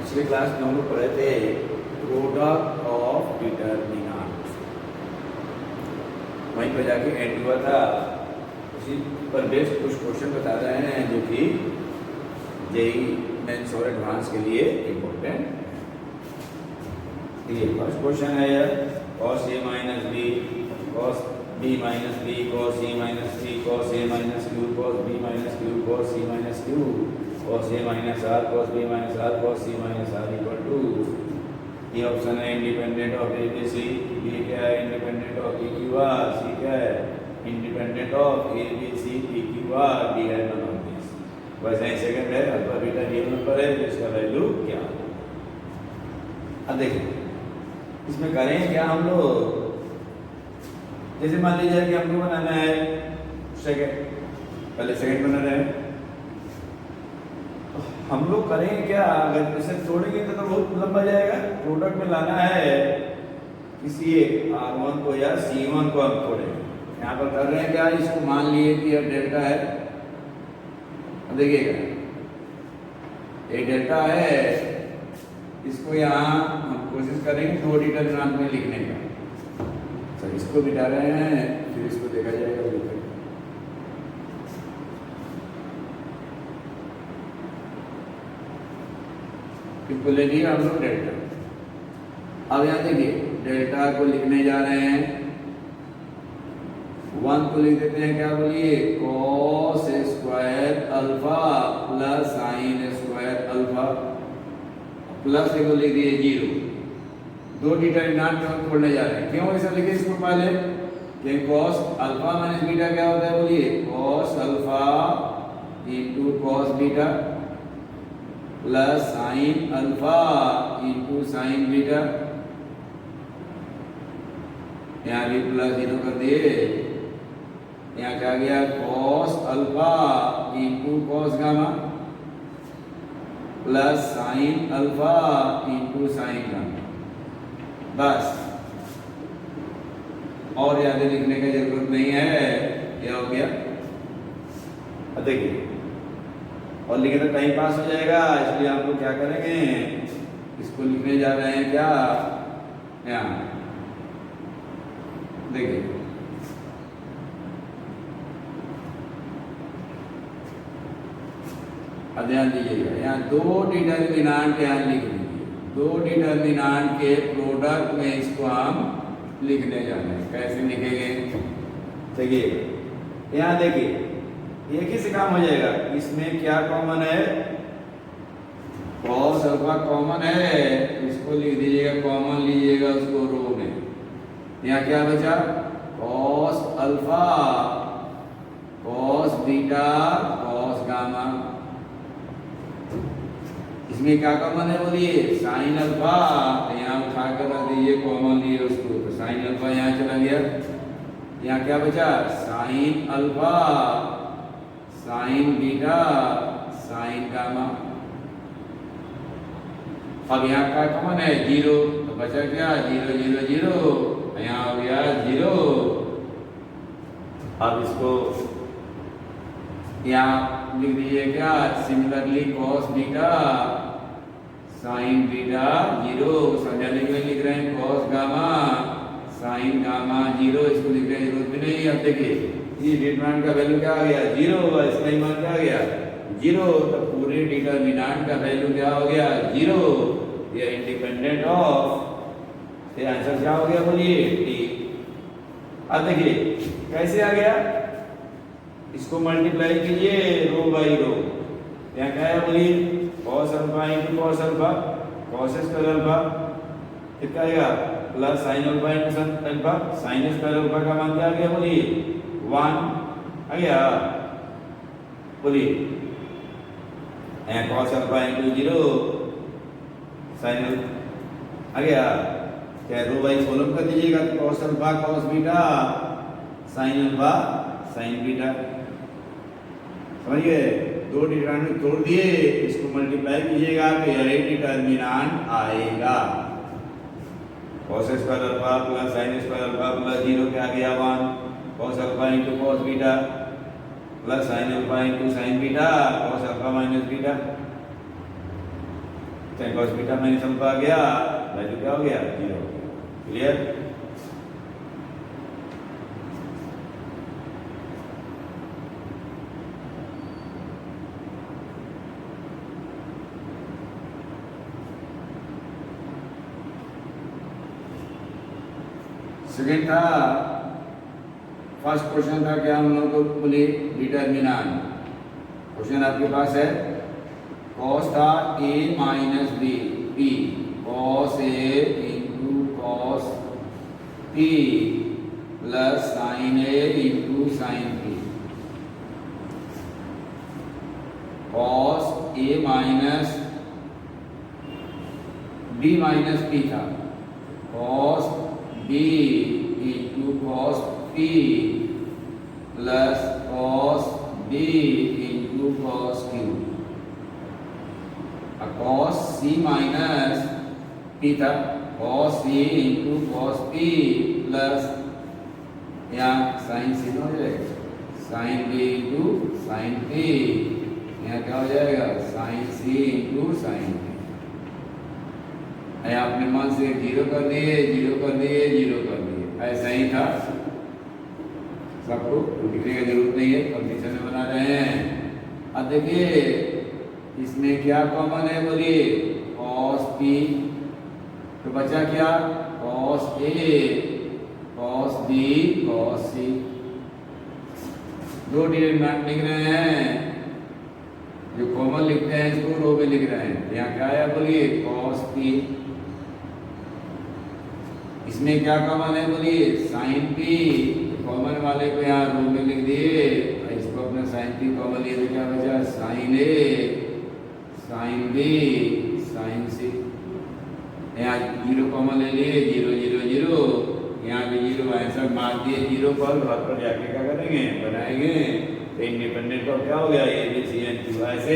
पिछले क्लास में हम लोग पढ़े थे प्रोडक्ट ऑफ डिटर्मिनेंट, वहीं पर जाके एंड हुआ था। उसी पर बेस्ड कुछ क्वेश्चन बता रहे हैं जो कि जेई मेंस और एडवांस के लिए इम्पोर्टेंट। ये फर्स्ट क्वेश्चन है यार, cos a minus b cos b minus b cos c minus c cos a minus q cos b minus q cos c minus q cos a minus r cos b minus r cos c minus r equal to, ये option है independent of A B C, B क्या है independent of P Q R, C क्या है independent of A B C P Q R, D है none of this. वैसे ही second है alpha beta D number है, जिसका वैल्यू क्या है। अब देखिए इसमें करें क्या हम लोग, जैसे मान लीजिए कि हमको बनाना है सेकंड, पहले सेकंड बना रहे हैं, हम लोग करेंगे क्या, अगर इसे तोड़ेंगे तो बहुत लंबा जाएगा। प्रोडक्ट में लाना है किसी एक R1 को या C1 को हम तोड़ेंगे। यहाँ पर कर रहे हैं क्या, इसको मान लिए कि यह डेल्टा है, देखिएगा ये डेल्टा है, इसको यहाँ हम कोशिश करेंगे दो डिटर्मिनेंट में लिखने का। अच्छा इसको बिठा रहे हैं, फिर इसको देखा जाएगा। इसको ले लिया हम लोग डेल्टा। अब यहाँ देखिए डेल्टा को लिखने जा रहे हैं, 1 को लिख देते हैं क्या, बोलिए cos square alpha plus sine square alpha, plus को लिख दिए 0। दो डिटर्मिनेंट में हम तोड़ने जा रहे हैं। क्यों ऐसा लिखे इसको पहले कि cos अल्फा माइनस बीटा क्या होता है, बोलिए cos alpha into cos beta plus sine alpha into sine beta, यहाँ भी प्लस 0 कर दिए, यहाँ क्या गया cos alpha into cos gamma plus sine alpha into sign gamma. बस और याद लिखने की जरूरत नहीं है, क्या हो गया। अब देखिए और लिखे तो टाइम पास हो जाएगा, इसलिए आप लोग क्या करेंगे, इसको लिखने जा रहे हैं क्या, यहाँ देखिए अब ध्यान दीजिएगा, यहाँ दो डिटर्मिनेंट यहाँ लिख लीजिए, दो डिटर्मिनेंट के प्रोडक्ट में इसको हम लिखने जा रहे हैं। कैसे लिखेंगे, देखिए यहाँ देखिए एक ही से काम हो जाएगा। इसमें क्या कॉमन है, cos अल्फा कॉमन है, इसको लिख दीजिएगा, कॉमन लीजिएगा उसको रो में। यहाँ क्या बचा cos alpha cos beta cos gamma, इसमें क्या कॉमन है, बोलिए साइन अल्फा, यहाँ उठाकर रख दीजिए कॉमन लिए उसको, तो साइन अल्फा यहाँ चला गया। यहाँ क्या बचा sine alpha sign beta sine gamma. अब यहाँ क्या कॉमन है 0, तो बचा क्या 0 0 0, यहाँ हो गया 0। अब इसको यहाँ लिख दीजिए क्या, similarly cos beta sine beta 0, समझाने के लिए लिख रहे हैं cos गामा साइन गामा 0, इसको लिखने की जरूरत भी नहीं। अब देखिए ये डिटरमिनेंट का वैल्यू क्या आ गया 0, इसका ही मान क्या आ गया 0, तो पूरे डिटरमिनेंट का वैल्यू क्या हो गया 0, ये इंडिपेंडेंट ऑफ, ये आंसर क्या हो गया बोलिए टी। अब देखिए कैसे आ गया, इसको मल्टीप्लाई कीजिए रो बाई रो, यहाँ क्या है बोलिए cos alpha into cos alpha cos square alpha, कितना आएगा plus sine alpha into sine alpha, sign square alpha का मान क्या आ गया बोलिए 1 आ गया, बोलिए cos अल्फा इंटू 0 साइन आ गया, क्या रो बाई कॉलम कर दीजिएगा, तो cos alpha cos beta sine alpha sign beta, समझिए दो डिटर्मिनेंट तोड़ दिए, इसको मल्टीप्लाई कीजिएगा तो यह डिटर्मिनेंट आएगा cos square alpha plus sine square alpha plus 0 क्या गया 1, cos alpha into cos beta plus sine alpha into sine beta cos alpha minus beta, tan cos beta minus alpha आ गया, वैल्यू क्या हो गया 0 हो गया। क्लियर? सेकेंड था, फर्स्ट क्वेश्चन था क्या हम लोग को बोले डिटर्मिनेंट। क्वेश्चन आपके पास है कॉस था a minus b p cos A into cos P plus sine A into sine P. Cos A minus B minus P था, cos B into cos P plus cos B into cos Q. Cos C minus P था, cos C into cos P plus यहाँ sine C हो जाएगा, sine B into sine P, यहाँ क्या हो जाएगा sine C into sine P. आपने मन से 0 कर दिए, 0 कर दिए, 0 कर दिए, ऐसा ही था सबको, लिखने की जरूरत नहीं है, कंडीशन में बना रहे हैं। अब देखिए इसमें क्या कॉमन है बोलिए, कॉस पी, तो बचा क्या cos A, cos B, cos सी। दो डिटरमिनेंट लिख रहे हैं, जो कॉमन लिखते हैं इसको रो में लिख रहे हैं। यहाँ क्या आया बोलिए कॉस पी, इसमें क्या कॉमन है बोलिए साइन पी, कॉमन वाले को यहाँ रो में लिख दिए, इसको अपना साइन पी कॉमन लिए तो क्या बचा साइन ए, साइन बी, साइन सी। यहाँ 0 कॉमन ले लिए, 0 0 0, यहाँ भी 0 आंसर मार दिए 0 पर, घर पर जाके क्या करेंगे बनाएंगे इंडिपेंडेंट का क्या हो गया A B C and Q. ऐसे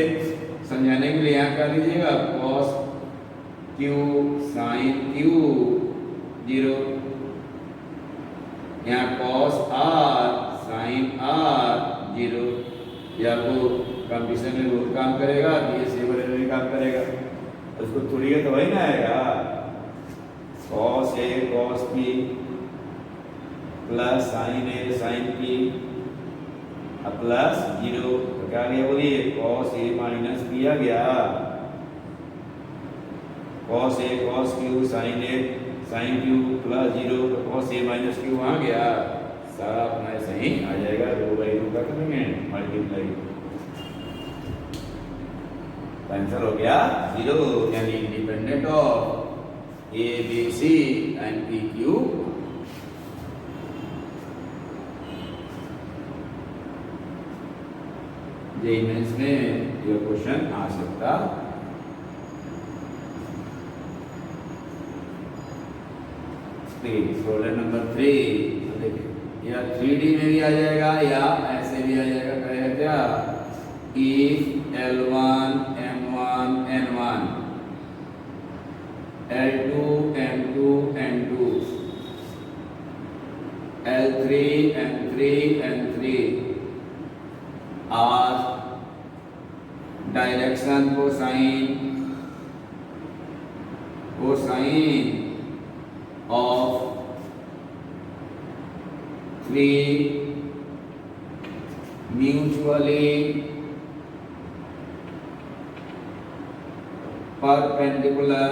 समझाने के लिए यहाँ कर लीजिएगा कॉस क्यू साइन क्यू 0, यहाँ कॉस आर साइन आर 0। या वो कंडीशन में वो काम करेगा, ये सेवर में काम करेगा, उसको तोड़िए तो वही ना आएगा cos A cos P plus sine A sign P plus 0, तो क्या गया बोलिए कॉस ए माइनस पी आ गया, cos A cos Q sine A sign Q plus 0, तो कॉस ए माइनस क्यू आ गया, सारा अपना ऐसे ही आ जाएगा, रो बाई रो का करेंगे मल्टीप्लाई, आंसर हो गया 0, यानी independent of A B C and P Q. JEE Mains में यह क्वेश्चन आ सकता। प्रॉब्लम नंबर 3 देखिए, या 3D में भी आ जाएगा या ऐसे भी आ जाएगा, करेगा क्या if L1 M1 N1 L2 M2 N2 L3 M3 N3 are direction cosine of 3 mutually perpendicular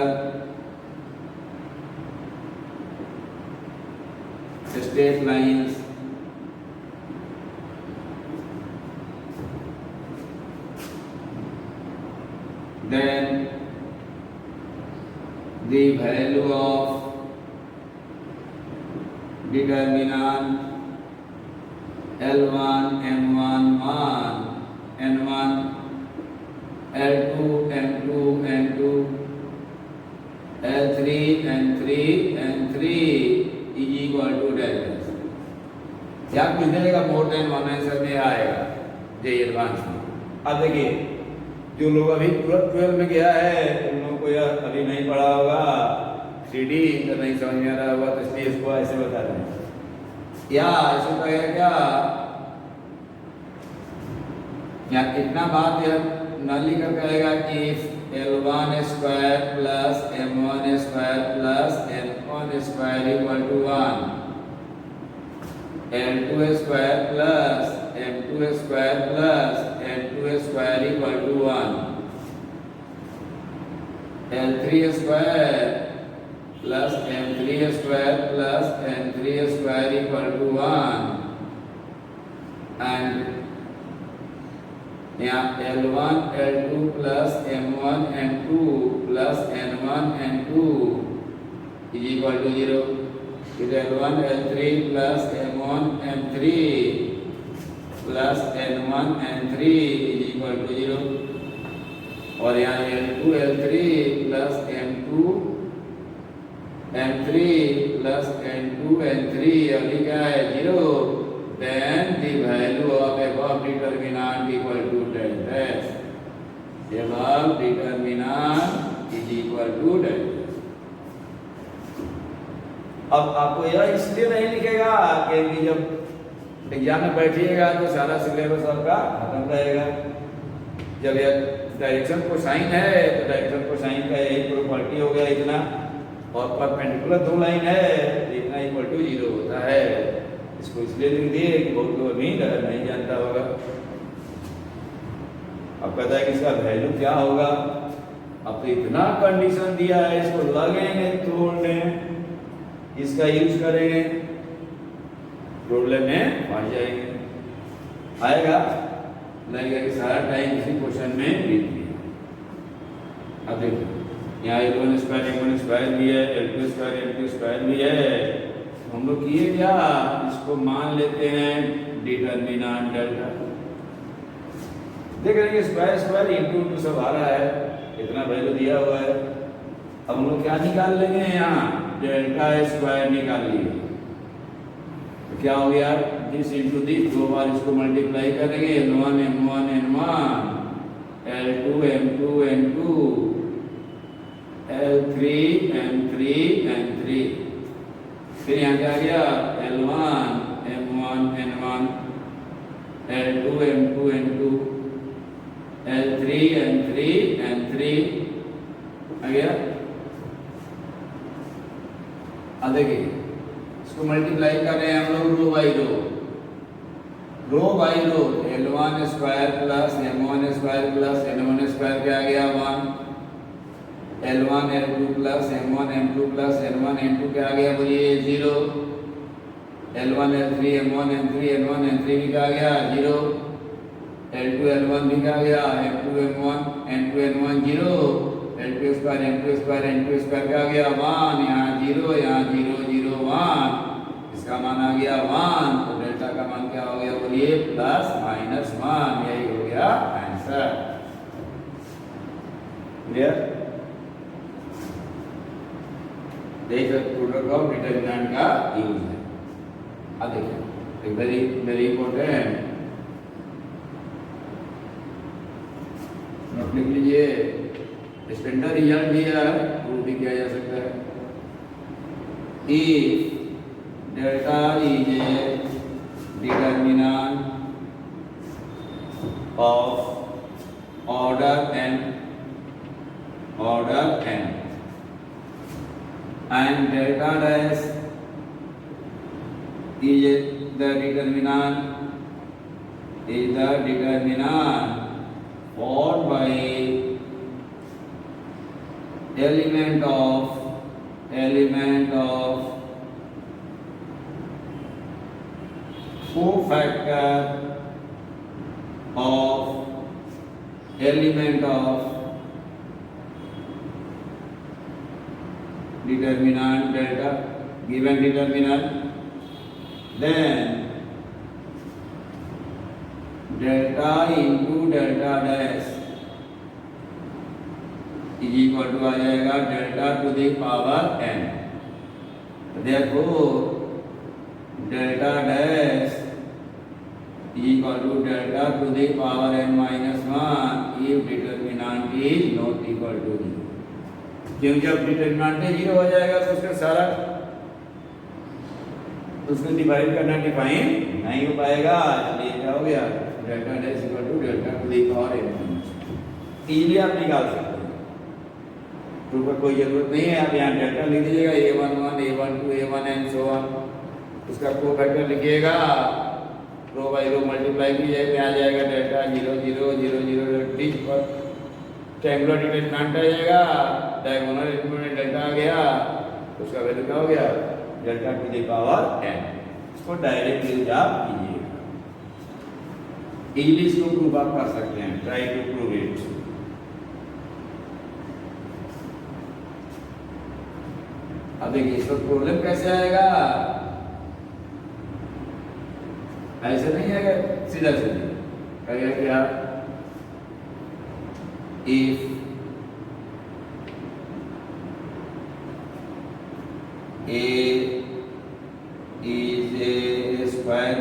straight lines then the value of determinant L1 M1 1 N1 L2 M2 N2 L3 N3 N3 is equal to direction. याद किस देगा more than 1 answer में आएगा जे advance में। अब देखिए जो लोग अभी तुरंत 12 में गया है उन लोगों को यह अभी नहीं पढ़ा होगा, 3D तो नहीं समझ में आ रहा होगा, तो इसलिए इसको ऐसे बता रहे हैं। या ऐसे कहेगा क्या या कितना बात यह न लिखकर कहेगा कि L1 square plus M1 square plus N1 square equal to 1, L2 square plus M2 square plus N2 square equal to 1, L3 square plus M3 square plus N3 square equal to 1, and यहाँ L1 L2 plus M1 M2 plus N1 N2 is equal to 0. फिर L1 L3 plus M1 M3 plus N1 N3 is equal to 0. और यहाँ L2 L3 plus M2 M3 plus N2 N3 अभी क्या है 0. Then the value of above determinant equal to del dash. Above determinant is equal to del dash. अब आपको यह इसलिए नहीं लिखेगा क्योंकि जब एग्जाम में बैठिएगा तो सारा सिलेबस आपका खत्म रहेगा. जब यह डायरेक्शन कोसाइन है तो डायरेक्शन कोसाइन का यही प्रॉपर्टी हो गया इतना, और परपेंडिकुलर दो लाइन है तो इतना इक्वल टू 0 होता है. इसको इसलिए लिख दिए कि बहुत लोग अभी नहीं जानता होगा. अब पता है कि इसका वैल्यू क्या होगा. अब तो इतना कंडीशन दिया है, इसको लगेंगे तोड़ने, इसका यूज करेंगे, प्रॉब्लम में पड़ जाएंगे. आएगा लगेगा कि सारा टाइम इसी क्वेश्चन में बीत गया. अब देखो यहाँ L1 स्क्वायर M1 स्क्वायर भी है, L2 स्क्वायर M2 स्क्वायर भी है. हम लोग किए क्या, इसको मान लेते हैं डिटर्मिनेंट डेल्टा. देख रहे हैं स्क्वायर स्क्वायर इंटू सब आ रहा है, इतना वैल्यू दिया हुआ है. अब हम लोग क्या निकाल लेंगे, यहाँ डेल्टा स्क्वायर निकाल लिए. तो क्या हो गया, दिस इंटू दिस, दो बार इसको मल्टीप्लाई करेंगे. L1 M1 N1, L2 M2 N2, L3 M3 N3. फिर यहाँ क्या आ गया L1 M1 N1, L2 M2 N2, L3 M3 N3 आ गया. अब देखिए इसको मल्टीप्लाई कर रहे हैं हम लोग row by row. L1 square plus M1 square plus N1 square क्या आ गया 1, L1 L2 plus M1 M2 plus N1 N2 क्या आ गया बोलिए 0. L1 L3 M1 M3 N1 N3 भी क्या आ गया 0. L2 L1 भी क्या आ गया M2 M1 N2 N1 0. L2 square M2 square N2 square क्या आ गया 1, यहाँ 0 यहाँ 0 0 1, इसका मान आ गया 1. तो डेल्टा का मान क्या हो गया बोलिए प्लस माइनस 1. यही हो गया आंसर. क्लियर. देख प्रोडक्ट ऑफ डिटर्मिनेंट का यूज है. अब देखिए वेरी वेरी इंपॉर्टेंट नोट लिख लीजिए. स्टैंडर्ड रिजल्ट भी है, प्रूव भी किया जा सकता है. If delta is a determinant of order n and delta dash is the determinant formed by element of cofactor of element of determinant delta, given determinant, then delta into delta dash is equal to आ जाएगा delta to the power n. Therefore delta dash is equal to delta to the power n minus 1 if determinant is not equal to 0. क्योंकि जब determinant 0 हो जाएगा तो उसका सारा उसको divide करना डिफाइन नहीं हो पाएगा. इसलिए क्या हो गया delta dash equal to delta to the power n. Easily आप निकाल सकते हैं. प्रूफ का कोई जरूरत नहीं है। आप यहाँ डेल्टा लिख दीजिएगा A11 A12 A1 and so on, उसका कोफैक्टर लिखिएगा, रो बाई रो मल्टीप्लाई कीजिए, आ जाएगा डेल्टा 0 0 0 0 डी पर ट्रायंगुलर डिटरमिनेंट आ जाएगा, डायगोनल एलिमेंट डेल्टा आ गया, उसका वैल्यू क्या हो गया delta to the power n। इसको डायरेक्ट यूज आप कीजिएगा, इजीली इसको प्रूव आप कर सकते हैं। Try to prove it. अब देखिए इसका प्रॉब्लम कैसे आएगा, ऐसे नहीं आएगा सीधा सीधा, कहेगा क्या if A is a square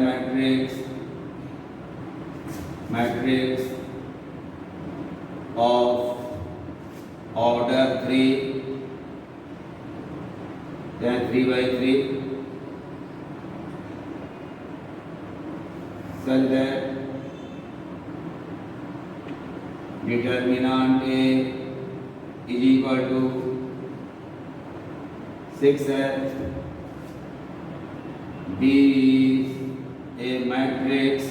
matrix of order 3, then 3 by 3, such that determinant A is equal to 6 है, B is a matrix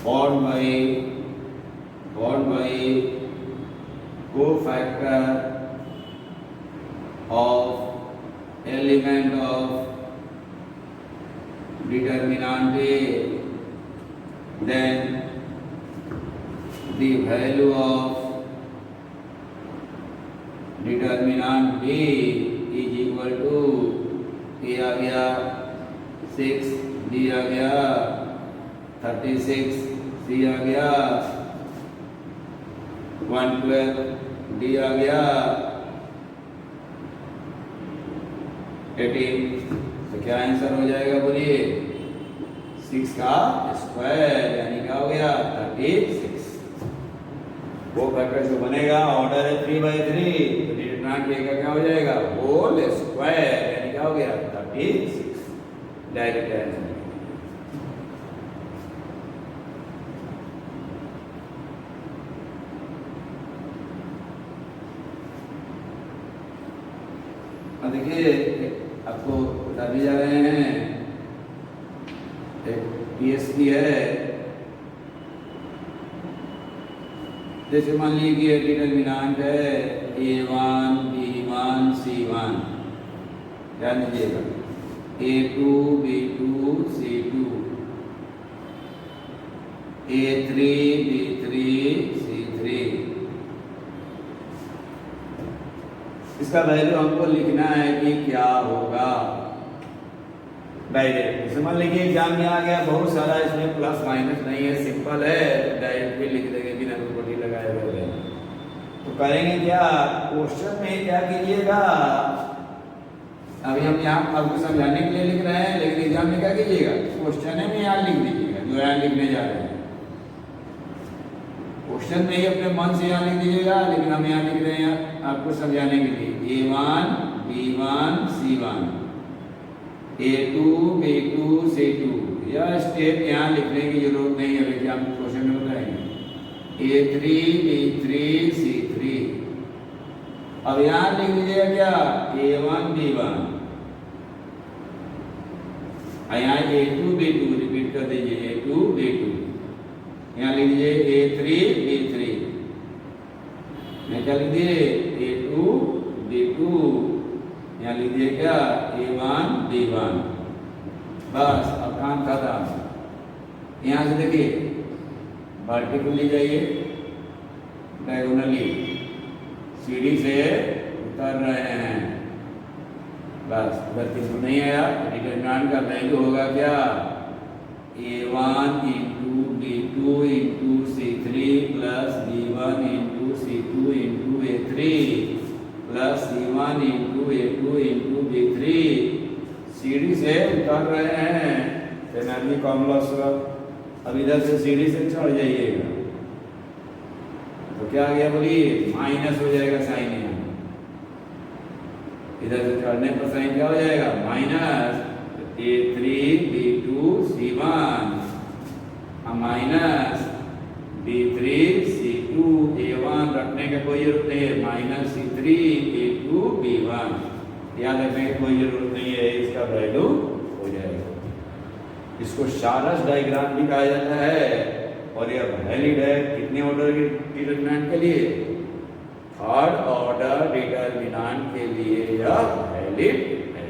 formed by cofactor of element of determinant A, then the value of determinant B is equal to A आ गया 6, B आ गया 36, C आ गया 112, D आ गया 18। तो क्या answer हो जाएगा बोलिए 6 का स्क्वायर, यानी क्या हो गया 36। वो फैक्टर जो बनेगा ऑर्डर है 3 by 3, तो डिटरमिनेंट का क्या हो जाएगा होल स्क्वायर, यानी क्या हो गया 36। Direct answer. अब देखिए आपको बताने जा रहे हैं, एक पीएसपी है, जैसे मान लीजिए डिटरमिनेंट है A1 B1 C1, ध्यान दीजिएगा A2 B2 C2, A3 B3 C3। इसका वैल्यू हमको लिखना है कि क्या होगा डायरेक्ट। समझ लीजिए एग्जाम में आ गया बहुत सारा, इसमें प्लस माइनस नहीं है, सिंपल है, तो डायरेक्ट भी लिख देंगे बिना प्रॉपर्टी लगाए हुए। तो करेंगे क्या, क्वेश्चन में क्या कीजिएगा, अभी हम यहाँ आपको समझाने के लिए लिख रहे हैं, लेकिन एग्जाम में क्या कीजिएगा क्वेश्चन में यहाँ लिख दीजिएगा जो यहाँ लिखने जा रहे हैं। क्वेश्चन में ही अपने मन से यहाँ लिख दीजिएगा, लेकिन हम यहाँ लिख रहे हैं आपको समझाने के लिए A1 B1 C1 A2 B2 C2। यह स्टेप यहाँ लिखने की जरूरत नहीं है, देखिए हम क्वेश्चन में बताएंगे A3 B3 C3। अब यहाँ लिख दीजिएगा क्या A1 B1, यहाँ A2 B2 रिपीट कर दीजिए A2 B2, यहाँ लिख दीजिए A3 B3, यहाँ क्या लिख दिए A2 B2, यहाँ लिख दिए क्या A1 B1। बस अब काम खत्म। यहाँ से देखिए वर्टिकली जाइए, डायगोनली सीढ़ी से उतर रहे हैं, बस उधर किसी नहीं आया। डिटरमिनेंट का वैल्यू होगा क्या A1 into B2 into C3 plus B1 into C2 into A3 plus C1 into A2 into B3। सीढ़ी से उतर रहे हैं, एनर्जी कॉम्प्लेक्स। अब इधर से सीढ़ी से चढ़ जाइएगा तो क्या आ गया बोलिए माइनस हो जाएगा साइन, यहाँ इधर से चढ़ने पर साइन क्या हो जाएगा minus A3 B2 C1 minus B3 C C2A1 रखने का कोई जरूरत नहीं है, -C3A2B1 याद रखने की कोई जरूरत नहीं है, इसका वैल्यू हो जाएगा। इसको शारस डायग्राम भी कहा जाता है और यह वैलिड है कितने ऑर्डर के डिटरमिनेंट के लिए? थर्ड ऑर्डर डिटरमिनेंट के लिए यह वैलिड है।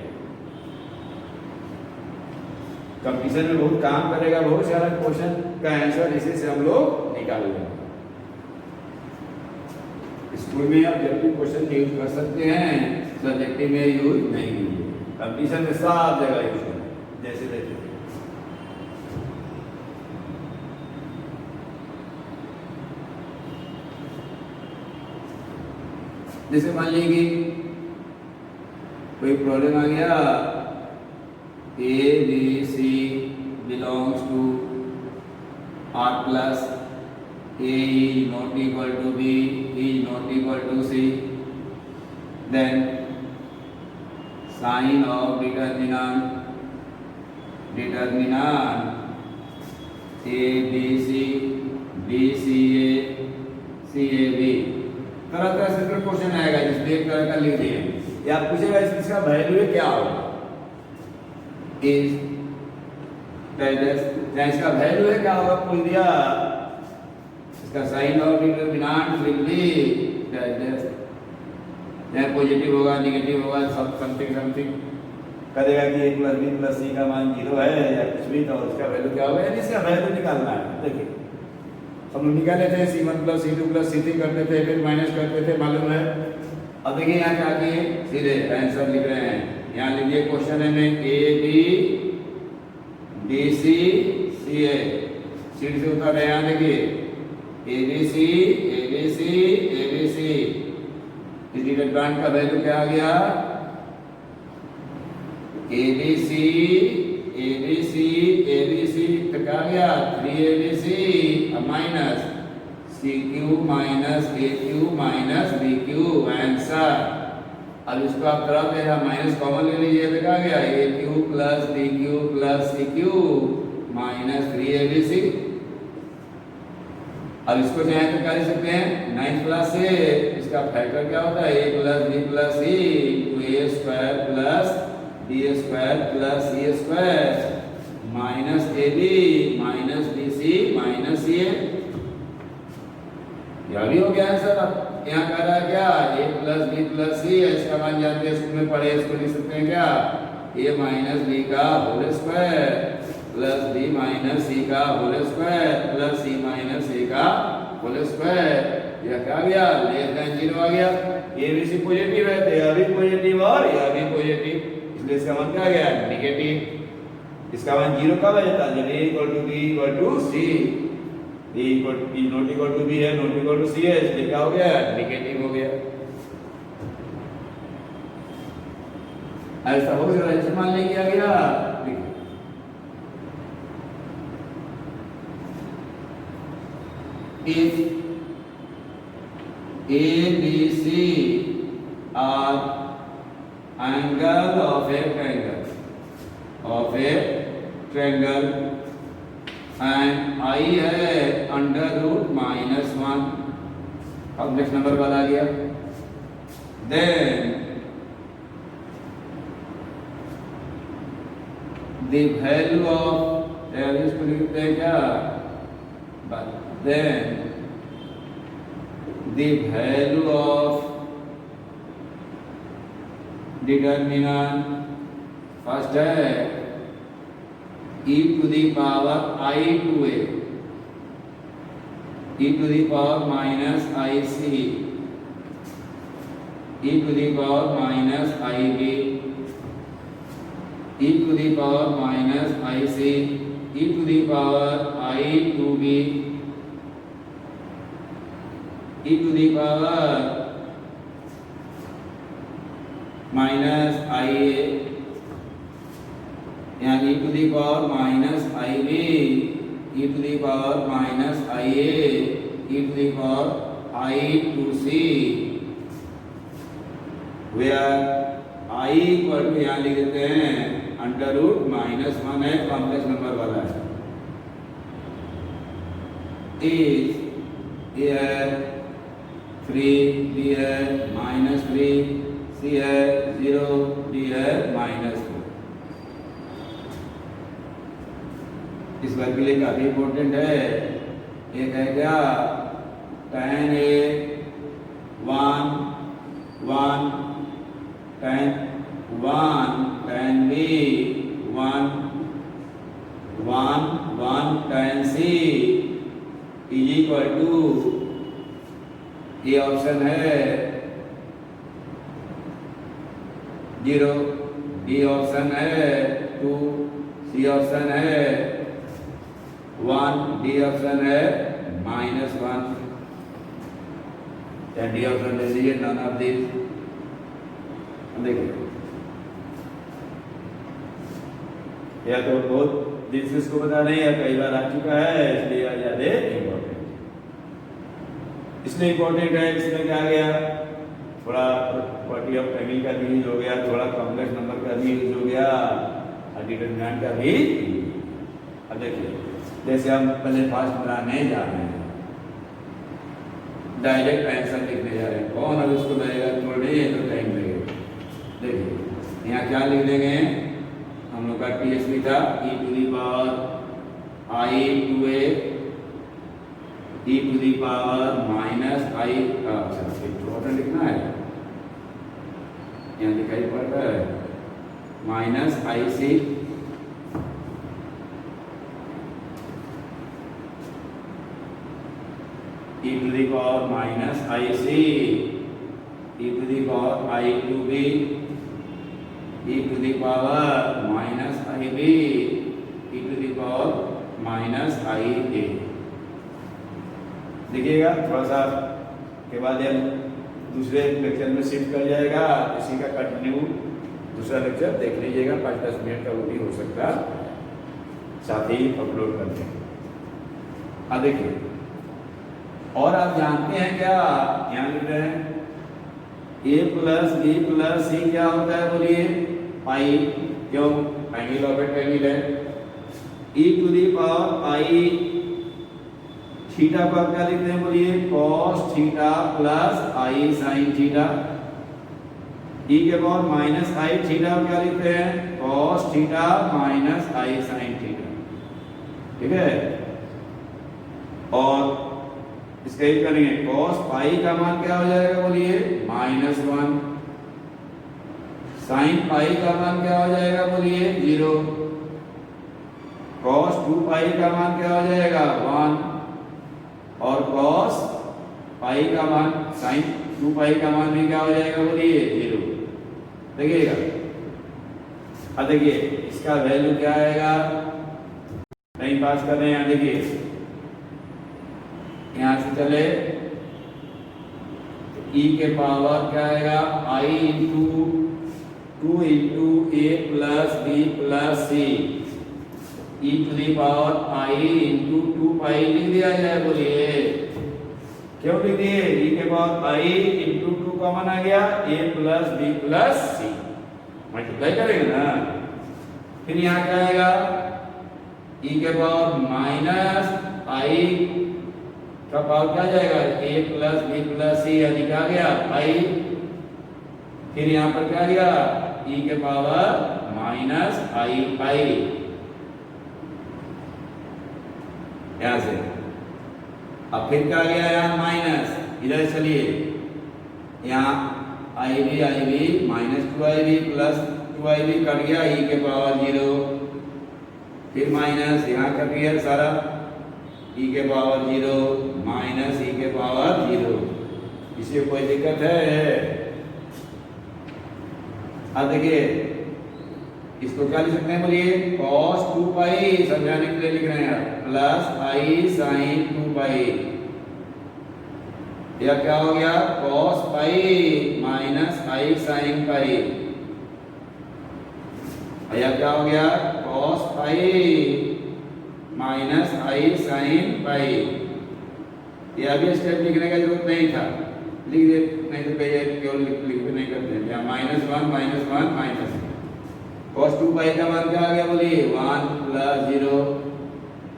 कंपटीशन में बहुत काम करेगा, बहुत सारा क्वेश्चन का आंसर इसी से हम लोग निकाल लेंगे। स्कूल में आप जब भी क्वेश्चन यूज कर सकते हैं, सब्जेक्टिव में यूज नहीं कीजिए, कंपटीशन में सब जगह यूज करें। जैसे देखिए जैसे मान लीजिए कोई प्रॉब्लम आ गया, ABC belongs to R plus A is not equal to B is not equal to C, then sign of determinant ABC BCA CAB, तरह तरह से क्वेश्चन आएगा जिसमें एक तरह का लिख दिए या पूछेगा इसका वैल्यू क्या होगा, इज इसका वैल्यू है क्या होगा, पूछ दिया इसका sign of determinant will be positive होगा नेगेटिव होगा सब समथिंग करेगा कि a + b + c का मान 0 है या कुछ भी, तो उसका वैल्यू क्या होगा, यानी इसका वैल्यू निकालना है। देखिए हम लोग निकाले थे C1 + C2 + C3 करते थे, फिर माइनस करते थे, मालूम है। अब देखिए यहाँ क्या किए, सीधे आंसर लिख रहे हैं। यहाँ लीजिए क्वेश्चन है में AB BC CA, सीट से उतर रहे हैं। यहाँ देखिए ABC इस डिटरमिनेंट का वैल्यू क्या आ गया, ABC तो क्या आ गया 3ABC minus CQ minus AQ minus BQ answer. अब इसको आप तरफ ले माइनस कॉमन ले लीजिए, तो क्या गया AQ + BQ + CQ minus 3ABC। अब इसको चाहे तो क्या लिख सकते हैं 9 क्लास से, इसका फैक्टर क्या होता है A + B + C + A² + B² + C² minus AB minus BC minus CA। यह भी हो गया आंसर। अब यहाँ कह रहा है क्या A + B + C है, इसका मान जानते हैं, स्कूल में पढ़े, इसको लिख सकते हैं क्या A - B का होल स्क्वायर + B - C का होल स्क्वायर + C - A का होल स्क्वायर। यह क्या आ गया <0 आ गया। ABC पॉजिटिव है तो यह भी पॉजिटिव और यह भी पॉजिटिव, इसलिए इसका मान क्या आ गया नेगेटिव। इसका मान 0 कब आ जाता है, जब A = B = C, A not equal to B है not equal to C है, इसलिए क्या हो गया नेगेटिव हो गया। ऐसा हो गया, ऐसे मान लेंगे आ गया। If ABC are angle of a triangle and I है √-1, अब नेक्स्ट नंबर वाला आ गया, then the value of इसको लिखते हैं क्या, then the value of determinant first है e to the power I2a e to the power minus IC e to the power minus IB e to the power minus IC e to the power I2b e to the power minus IA, यहाँ e to the power minus IB e to the power minus IA e to the power I2C, where I equal to यहाँ लिख देते हैं √-1 है, complex number वाला है, is ए है 3, B है -3, सी है 0, डी है -2। इस बार के लिए काफी इंपॉर्टेंट है। एक है क्या tan A 1, 1 tan 1 tan B 1, 1 1 tan C is equal to, ये ऑप्शन है 0, डी ऑप्शन है 2, सी ऑप्शन है 1, डी ऑप्शन है -1। या डी ऑप्शन ले लीजिए, नन ऑफ दिस। देखिए या तो बहुत दिन से इसको बता नहीं, या कई बार आ चुका है, इसलिए याद है इम्पोर्टेंट। इसलिए इम्पोर्टेंट है, इसमें क्या आ गया, थोड़ा प्रॉपर्टी ऑफ फैमिली का भी यूज हो गया, थोड़ा कॉम्प्लेक्स नंबर का भी यूज हो गया, और डिटरमिनेंट का भी। अब देखिए जैसे हम पहले फास्ट बनाने जा रहे हैं, डायरेक्ट आंसर लिखने जा रहे हैं, कौन अब इसको लगेगा थोड़े तो टाइम लगेगा। देखिए यहाँ क्या लिख देंगे, हम लोग का टीएसपी था e to the power i to a e to the power -i। अच्छा छोटा लिखना है, यहाँ दिखाई पड़ रहा है -ic e to the power -ic e to the power i to b e to the power -ib e to the power -ia। देखिएगा थोड़ा सा के बाद ये दूसरे लेक्चर में शिफ्ट कर जाएगा, इसी का कंटिन्यू दूसरा लेक्चर देख लीजिएगा, 5-10 मिनट का वो भी हो सकता है, साथ ही अपलोड करते हैं। अब देखिए और आप जानते हैं क्या, यहाँ लिख रहे हैं a plus b plus c क्या होता है, बोलिए पाई। क्यों, एंगल ऑफ एंगल है। e to the power i theta पर क्या लिखते हैं, बोलिए cos theta plus i sin theta. e के पावर -i थीटा क्या लिखते हैं, cos theta minus i sin theta. ठीक है, और इसका ही करेंगे, cos पाई का मान क्या हो जाएगा, बोलिए -1। sin पाई का मान क्या हो जाएगा, बोलिए 0। cos 2 पाई का मान क्या हो जाएगा, 1। और cos पाई का मान sin 2 पाई का मान भी क्या हो जाएगा, बोलिए 0। देखिएगा, अब देखिए इसका वैल्यू क्या आएगा, टाइम पास कर रहे हैं। यहाँ देखिए यहाँ से चले e के पावर क्या आएगा, i into 2 into a plus B plus c e to the power i into 2 pi लिख दिया जाए, बोलिए क्यों लिख दिए, e के पावर i इंटू 2 कॉमन आ गया, a plus B plus c, multiply करेंगे ना। फिर यहाँ क्या आएगा, e के पावर माइनस i का पावर क्या जाएगा, a plus B plus c, अधिक आ गया पाई। फिर यहाँ पर क्या गया, e के पावर -i पाई, यहाँ से। अब फिर क्या गया, यहाँ माइनस, इधर चलिए यहाँ i भी -2ib प्लस 2ib कट गया, e के पावर 0। फिर माइनस, यहाँ कट गया सारा, e के पावर 0 माइनस e के पावर 0। इसमें कोई दिक्कत है? अब देखिए इसको क्या लिख सकते हैं, बोलिए cos 2 पाई, समझाने के लिए लिख रहे हैं, प्लस i sin 2 पाई। यह क्या हो गया, cos pi minus i sin पाई। यह क्या हो गया, cos pi minus i sin पाई। यह भी स्टेप लिखने का जरूरत नहीं था, लिख दे, नहीं तो कहीं केवल लिख नहीं करते हैं। यहाँ -1 cos 2 पाई का मान क्या आ गया, बोलिए 1 प्लस 0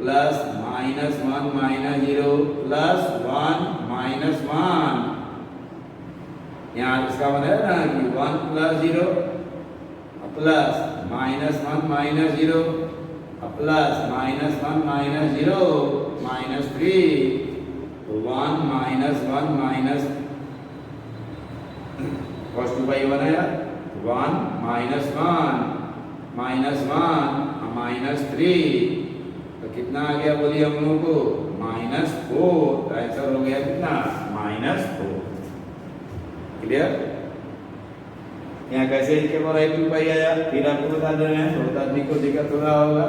प्लस -1 -0 प्लस 1 -1। यहाँ इसका मतलब है ना कि 1 + 0 प्लस -1 -0 प्लस -1 -0 -3 तो 1 -1 माइनस cos 2/1 है यार 1 -1 -3 तो कितना आ गया बोलिए हम लोगों को -4। तो आंसर हो गया कितना -4। क्लियर। यहाँ कैसे लिखे पर आई 2 पाई आया फिर आपको बता दे रहे हैं थोड़ा आदमी को दिक्कत हो रहा होगा।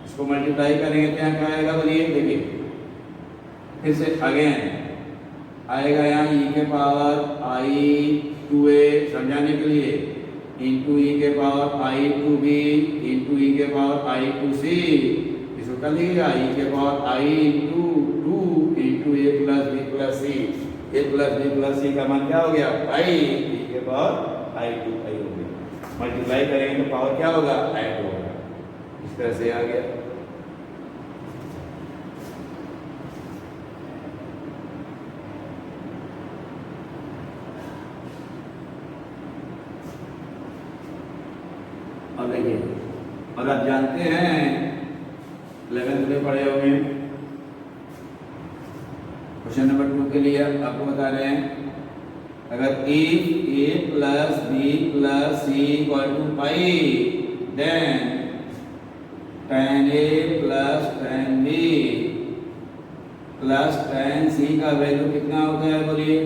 इसको मल्टीप्लाई करेंगे तो यहाँ क्या आएगा बोलिए देखिए फिर से अगेन आएगा यहाँ e के पावर i2a समझाने के लिए इंटू e के पावर i2b इंटू e के पावर i2c। इसको कर लीजिएगा e के power i into 2 into a plus b plus c। a plus b plus c का मान क्या हो गया i e के पावर i2 i हो गया। मल्टीप्लाई करेंगे तो पावर क्या होगा ऐड होगा। इस तरह से आ गया। और देखिए और आप जानते हैं 11th में पढ़े होंगे क्वेश्चन नंबर 2 के लिए आपको बता रहे हैं अगर if a plus b plus c equal to pi then tan a plus tan b plus tan c का वैल्यू कितना होता है बोलिए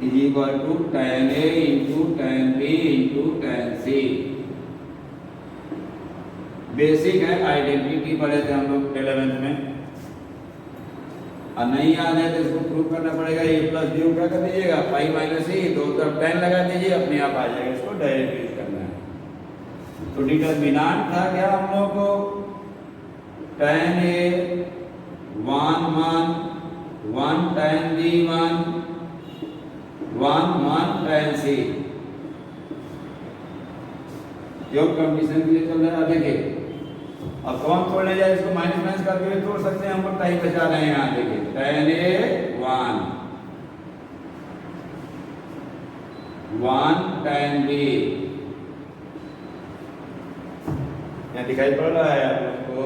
is equal to tan a into tan b into tan c। Basic है identity पढ़े थे हम लोग 11th में और नहीं याद है तो इसको प्रूव करना पड़ेगा। a प्लस b क्या कर दीजिएगा पाई माइनस e दो तरफ tan लगा दीजिए अपने आप आ जाएगा। इसको डायरेक्ट यूज करना है। तो डिटरमिनेंट था क्या हम लोग को tan a 1 tan b 1 tan c। योग कंडीशन के लिए चल रहा है। देखिए अब कौन तोड़ने जाए इसको माइनस करके तोड़ सकते हैं हम लोग टाइम बचा रहे हैं। यहाँ देखिए tan a 1 tan b यहाँ दिखाई पड़ रहा है आप लोग को।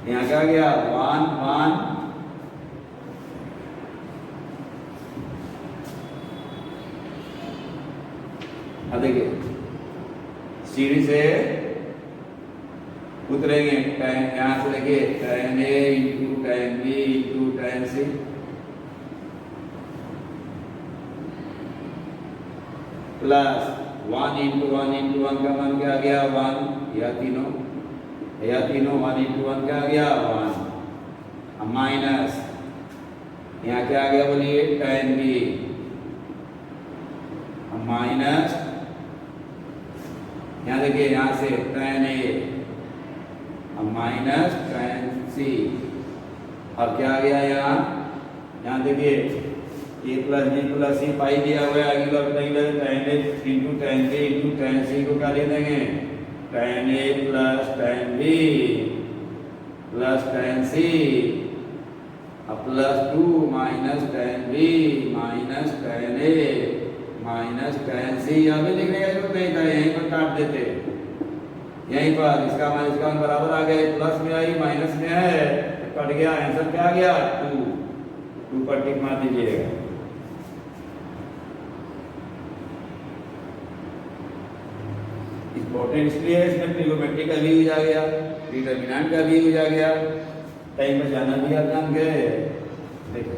यहाँ क्या गया 1 1 देखिए सीढ़ी से उतरेंगे यहाँ से देखिए tan a into tan b into tan c plus 1 into 1 का मान क्या आ गया 1 या तीनों 1 इंटू 1 क्या आ गया 1 माइनस यहाँ क्या आ गया बोलिए tan b माइनस यहाँ देखिए यहाँ से tan a minus tan c। अब क्या आ गया यहाँ देखिए a plus b plus c पाई दिया हुआ है आगे tan a into tan b into tan c को क्या ले देंगे tan a plus tan b plus tan c plus 2 minus tan b minus tan a minus tan c। अभी लिखने का जरूरत नहीं था यहीं पर काट देते यहीं पर इसका मान बराबर आ गया प्लस में आई माइनस में है कट गया आंसर क्या आ गया 2 पर टिक मार दीजिएगा। इंपॉर्टेंट इसलिए है इसमें ट्रिगोनोमेट्री का भी यूज आ गया डिटरमिनेंट का भी यूज आ गया टाइम बचाना भी आप जान गए। देखो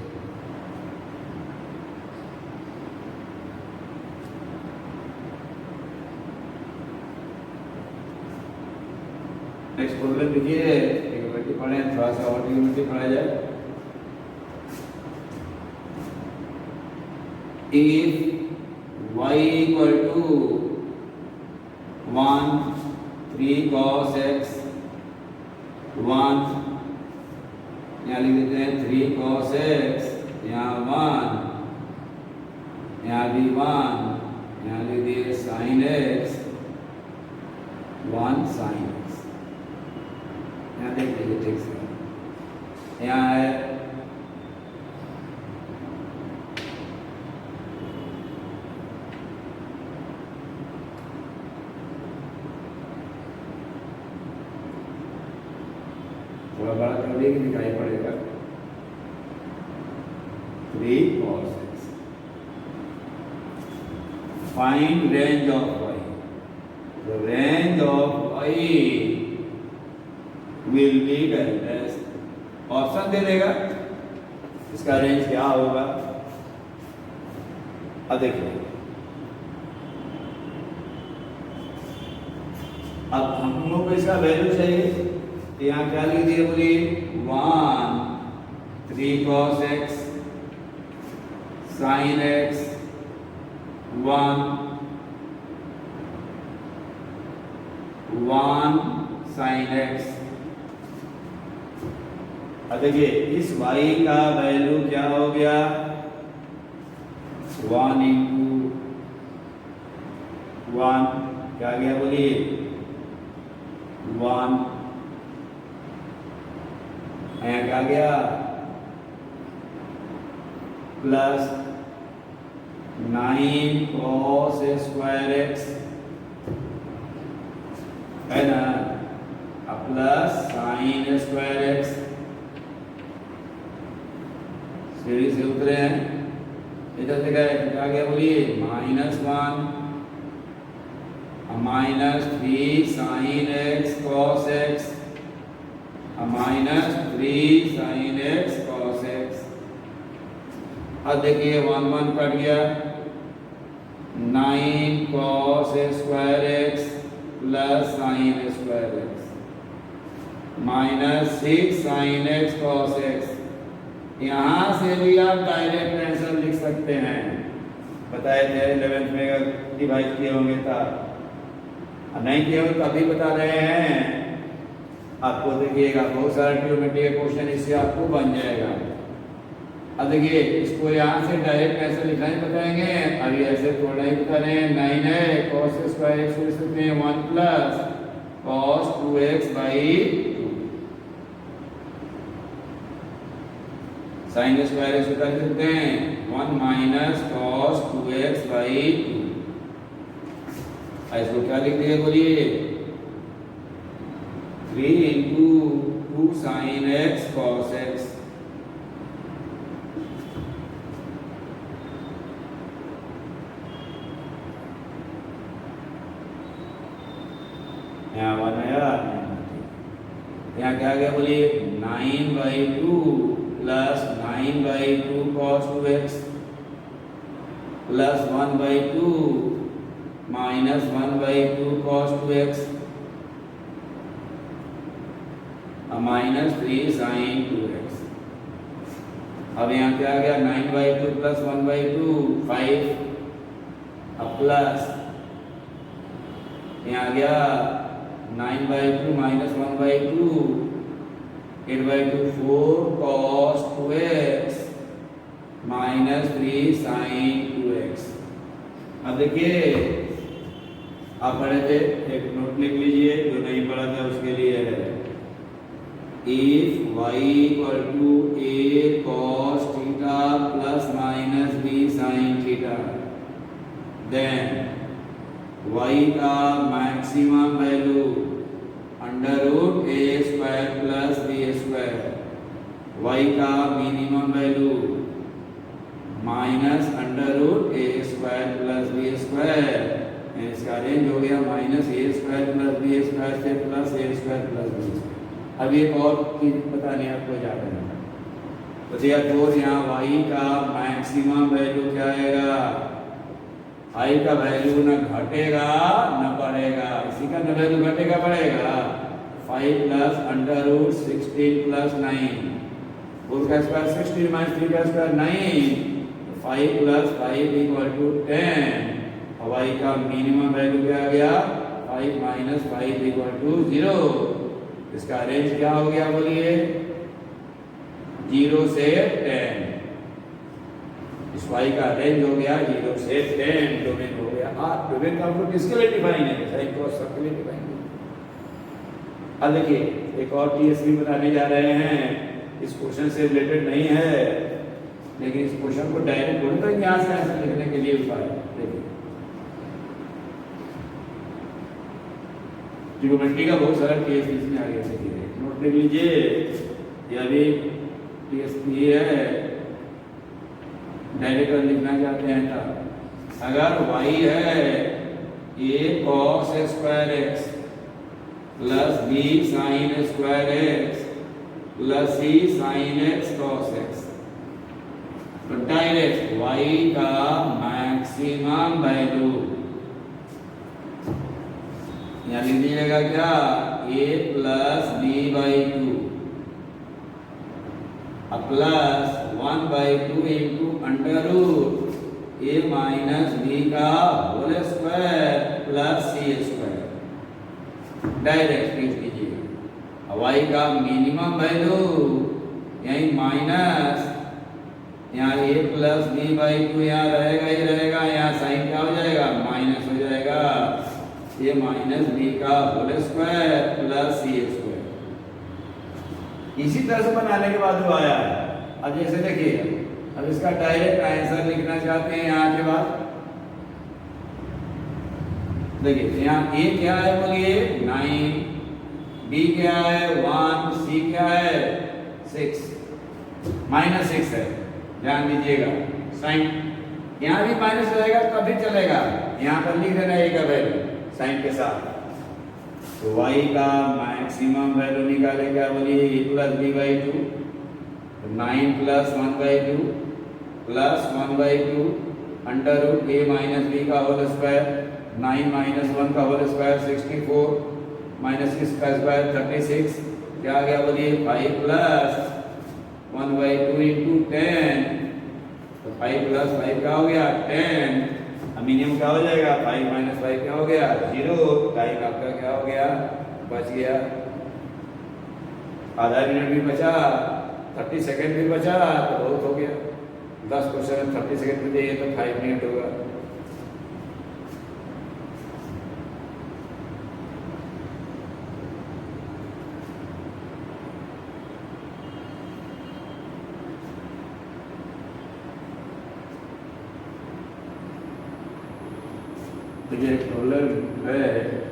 नेक्स्ट प्रॉब्लम देखिए ट्रिगोनोमेट्री पढ़े थोड़ा सा और ट्रिगोनोमेट्री पढ़ा जाए। if y equal to 1 3 cos x 1 यहाँ लिख देते हैं 3 cos x यहाँ 1 यहाँ भी 1 यहाँ लिख दिए sin x 1 sin x। यहाँ देख लीजिए ठीक से, यहाँ है थोड़ा बड़ा कर दिए कि दिखाई पड़ेगा 3 cos x। Find range of y। The range of y will be as option दे देगा, इसका रेंज क्या होगा। अब देखिए, अब हम लोग को इसका वैल्यू चाहिए, तो यहाँ क्या लिख दिए बोलिए 1 3 cos x sin x 1 sin x। अब देखिए इस y का वैल्यू क्या हो गया 1 इंटू 1 क्या गया बोलिए 1, यहाँ क्या गया प्लस 9 cos स्क्वायर x है ना, प्लस sin स्क्वायर x, सीढ़ी से उतरे हैं, इधर से गए क्या गया बोलिए -1 -3 sin x cos x -3 sin x cos x। अब देखिए 1 1 कट गया, 9 cos square x plus sin square x -6 sin x cos x। यहाँ से भी आप डायरेक्ट आंसर लिख सकते हैं, बताए थे 11th में डिवाइड किए होंगे तब, नहीं किए होंगे तभी बता रहे हैं आपको। देखिएगा बहुत सारा ट्रिग्नोमेट्री का क्वेश्चन इससे आपको बन जाएगा। अब देखिए इसको यहाँ से डायरेक्ट ऐसे लिखना ही बताएंगे, अभी ऐसे थोड़ा ही बता रहे हैं 9 है cos स्क्वायर x लिख सकते हैं 1 plus cos 2x by 2 sin square x कर सकते हैं 1 माइनस cos 2x बाई 2। इसको क्या लिख दिए बोलिए 3 into 2 sin x cos x। यहाँ 1 आया, यहाँ क्या गया बोलिए 9/2 plus 9/2 cos 2x plus 1/2 minus 1/2 cos 2x -3 sin 2x। अब यहाँ क्या आ गया 9/2 प्लस 1/2 5, अब प्लस यहाँ आ गया 9/2 minus 1/2 8/2 4 cos 2x -3 sin 2x। अब देखिए आप पढ़े थे, एक नोट लिख लीजिए, जो नहीं पढ़ा था उसके लिए है। If y equal to a cos theta plus minus b sin theta, then y का maximum value √a square plus b square, y का minimum value minus √a square plus b square. इसका रेंज हो गया -a square plus b square से plus a square plus b square. अब एक और चीज पता नहीं आपको याद है, तो यहाँ y का मैक्सिमम वैल्यू क्या आएगा, i का वैल्यू न घटेगा न बढ़ेगा, इसी का न वैल्यू घटेगा बढ़ेगा 5 प्लस √16 प्लस 9 उसका स्क्वायर 16 माइनस 3 का स्क्वायर 9 5 प्लस 5 इक्वल टू 10। अब y का मिनिमम वैल्यू क्या आ गया 5 माइनस 5 इक्वल टू 0। इसका रेंज क्या हो गया बोलिए 0 से 10। इस y का रेंज हो गया 0 से 10, डोमेन हो गया। डोमेन का आउटपुट किसके लिए डिफाइन है, साइन कॉस सबके लिए डिफाइन है। अब देखिए एक और टीएसपी बनाने जा रहे हैं, इस क्वेश्चन से रिलेटेड नहीं है, लेकिन इस क्वेश्चन को डायरेक्ट बोलते हैं यहाँ से आंसर लिखने के लिए उपाय। देखिए ट्रिग्नोमेट्री का बहुत सारा टीएसपी इसमें आ गया, देखिए नोट लिख लीजिए, यह भी टीएसपी है, डायरेक्ट लिखना चाहते हैं तो अगर y है a cos square x plus b sin square x plus c sin x cos x, तो डायरेक्ट y का मैक्सिमम वैल्यू यहाँ लिख दीजिएगा क्या, a plus b by two plus 1/2 into under root a minus b का whole square plus c square, direct लिख दीजिएगा। y का मिनिमम वैल्यू यही माइनस, यहाँ a plus b by two यहाँ रहेगा ही रहेगा, यहाँ साइन क्या हो जाएगा, माइनस हो जाएगा, a माइनस b का whole square plus c square. इसी तरह से बनाने के बाद जो आया है, अब जैसे देखिए अब इसका डायरेक्ट आंसर लिखना चाहते हैं यहाँ के बाद, देखिए यहाँ a क्या है बोलिए 9, b क्या है 1, c क्या है 6, -6 है, ध्यान दीजिएगा। साइन यहाँ भी माइनस रहेगा तब भी चलेगा, यहाँ पर लिख देना a का वैल्यू साइन के साथ। तो y का मैक्सिमम वैल्यू निकाले क्या बोलिए, a plus b by two, 9 plus 1/2 plus 1/2 under root a minus b का होल स्क्वायर, 9 माइनस 1 का होल स्क्वायर 64 माइनस 6 का स्क्वायर 36, क्या आ गया बोलिए 5 प्लस 1/2 इंटू 10, तो 5 प्लस 5 क्या हो गया 10, मिनिमम क्या हो जाएगा 5 माइनस 5 क्या हो गया 0, टाइम आपका क्या हो गया बच गया, आधा मिनट भी बचा, 30 सेकंड भी बचा तो बहुत हो गया, 10 क्वेश्चन में 30 सेकंड में चाहिए तो 5 मिनट होगा। तो ये रोलर है,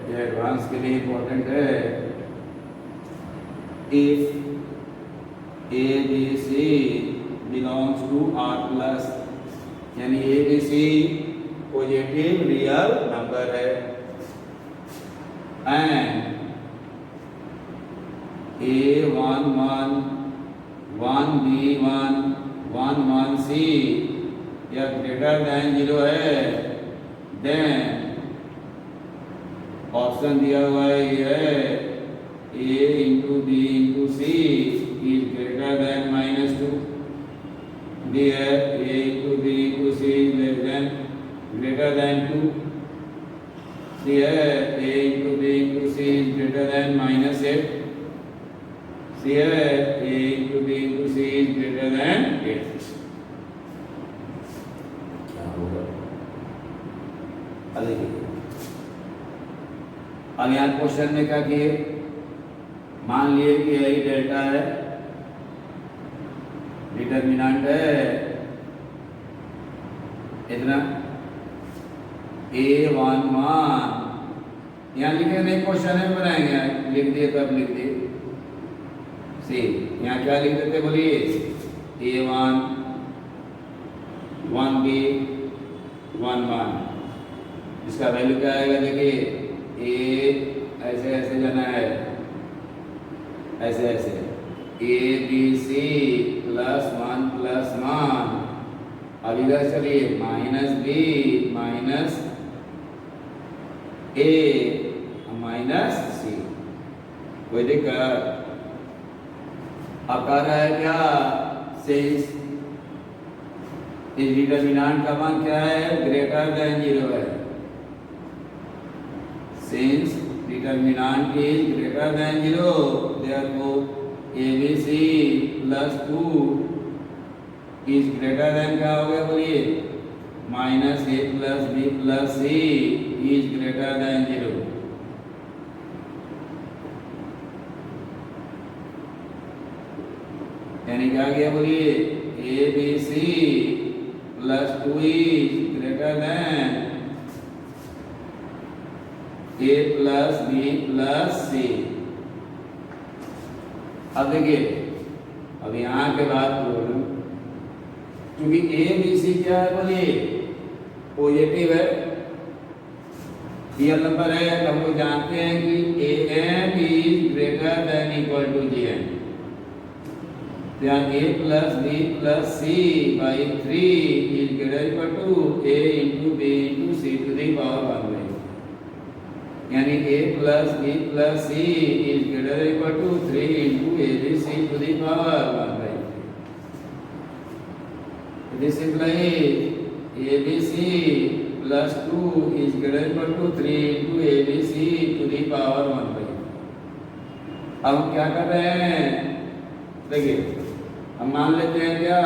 ये एडवांस के लिए इम्पोर्टेंट है। If ABC belongs to R plus, यानी ABC पॉजिटिव रियल नंबर है, एंड A11 1B1 1C या ग्रेटर देन 0 है, देन ऑप्शन दिया हुआ है ये है A into B into C is greater than -2, D है A into B into C is less than greater than 2, C है A into B into C is greater than -8, C है A into B into C is greater than 8। क्या होगा अब यहाँ question में क्या किए, मान लिए कि यही डेल्टा है, डिटर्मिनेंट है इतना A11, यहाँ लिखे नहीं क्वेश्चन में बनाएंगे, लिख दिए तब लिख दिए सी, यहाँ क्या लिख देते बोलिए A1 1B 1 इसका वैल्यू क्या आएगा, देखिए A ऐसे ऐसे जाना है, ऐसे ऐसे ABC +1 +1, अब इधर चलिए -B minus A minus C, कोई दिक्कत। अब कह रहा है क्या, सिंस इस डिटर्मिनेंट का मान क्या है, ग्रेटर देन 0 है, since determinant is greater than 0, therefore ABC +2 is greater than क्या हो गया बोलिए -A plus B plus C is greater than 0। यानी क्या गया बोलिए, A B C plus 2 is greater than A plus B plus C. अब देखिए, अब यहां के बाद क्योंकि ए बी सी क्या है बोलिए, पॉजिटिव है, रियल नंबर है, तो हम लोग जानते हैं कि A N is greater than equal to G N. यहाँ A plus B plus C by 3 is greater equal to A into B into C to the power 1 by, यानी A plus B plus C is greater equal to 3 into A B C to the power 1 by. This implies A B C plus 2 is greater equal to 3 into A B C to the power 1 by. अब हम क्या कर रहे हैं, देखिए हम मान लेते हैं क्या,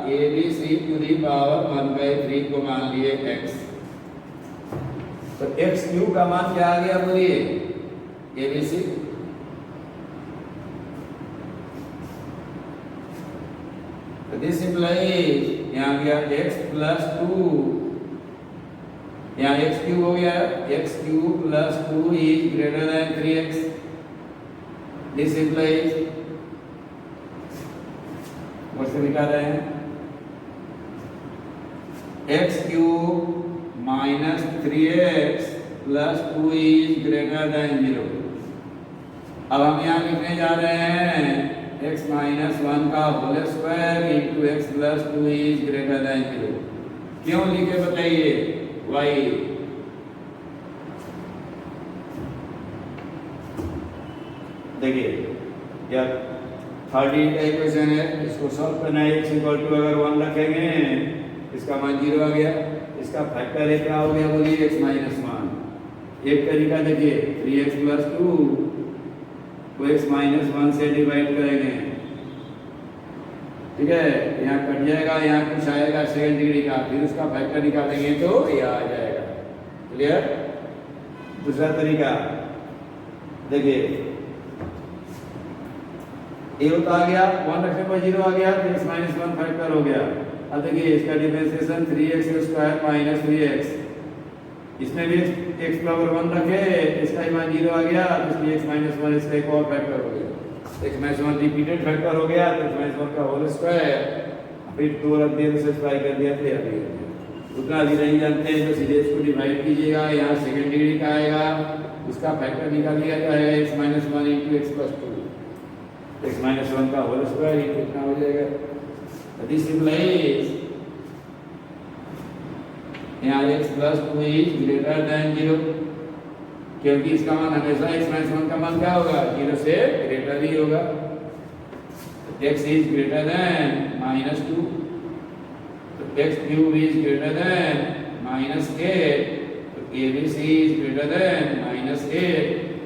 A B C to the power 1 by 3 को मान लिए x, तो एक्स क्यू का मान क्या आ गया बोलिए, ए बी सी। तो दिस इंप्लाइज यहाँ गया x प्लस 2, यहाँ एक्स क्यूब हो गया, x cube plus 2 is greater then 3x। This implies से निकाल रहे हैं x cube minus 3x plus 2 is greater than 0। अब हम यहाँ लिखने जा रहे हैं x माइनस 1 का whole square into X plus 2 is greater than 0। क्यों लिखे बताइए, y देखिए या थर्ड का इक्वेशन है, इसको सॉल्व करना है। x इक्वल टू अगर 1 रखेंगे इसका मान 0 आ गया, इसका फैक्टर है क्या हो गया बोलिए, x माइनस 1। एक तरीका देखिए 3x प्लस 2 को x माइनस 1 से डिवाइड करेंगे, ठीक है, यहाँ कट जाएगा, यहाँ कुछ आएगा सेकंड डिग्री का, फिर उसका फैक्टर निकालेंगे तो ये आ जाएगा। क्लियर। दूसरा तरीका देखिए, ए होता आ गया, 1 रखने पर 0 आ गया, तो x माइनस 1 फैक्टर हो गया। अब देखिए इसका differentiation 3x square minus 3x, इसमें भी x पावर 1 रखे, इसका ही मान 0 आ गया, तो इसलिए x माइनस 1 इसका एक और फैक्टर हो गया, x माइनस 1 रिपीटेड फैक्टर हो गया, तो x माइनस 1 का होल स्क्वायर, फिर 2 रख दिया, तो सब्ट्रैक्ट कर दिया, फिर अभी उतना भी नहीं जानते हैं तो सीधे इसको डिवाइड कीजिएगा, यहाँ सेकंड डिग्री का आएगा, उसका फैक्टर निकाल लिया जाएगा x minus 1 into X plus 2, x minus 1 का होल स्क्वायर इंटू कितना हो जाएगा। दिस इंप्लाइज यहाँ x plus 2 is greater than 0, क्योंकि इसका मान हमेशा x माइनस 1 का मान क्या होगा, 0 से ग्रेटर ही होगा। x is greater than minus 2, तो x cube is greater than minus 8, तो A B C is greater than minus 8,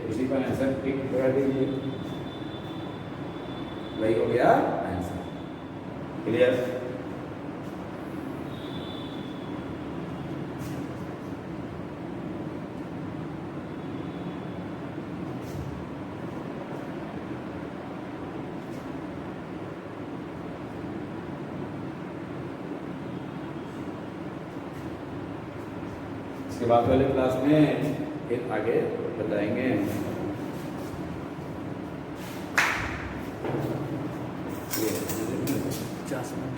उसी पर आंसर टिक कर दीजिए, वही हो गया आंसर। क्लियर। इसके बाद वाले क्लास में फिर आगे बताएंगे। 50 मिनट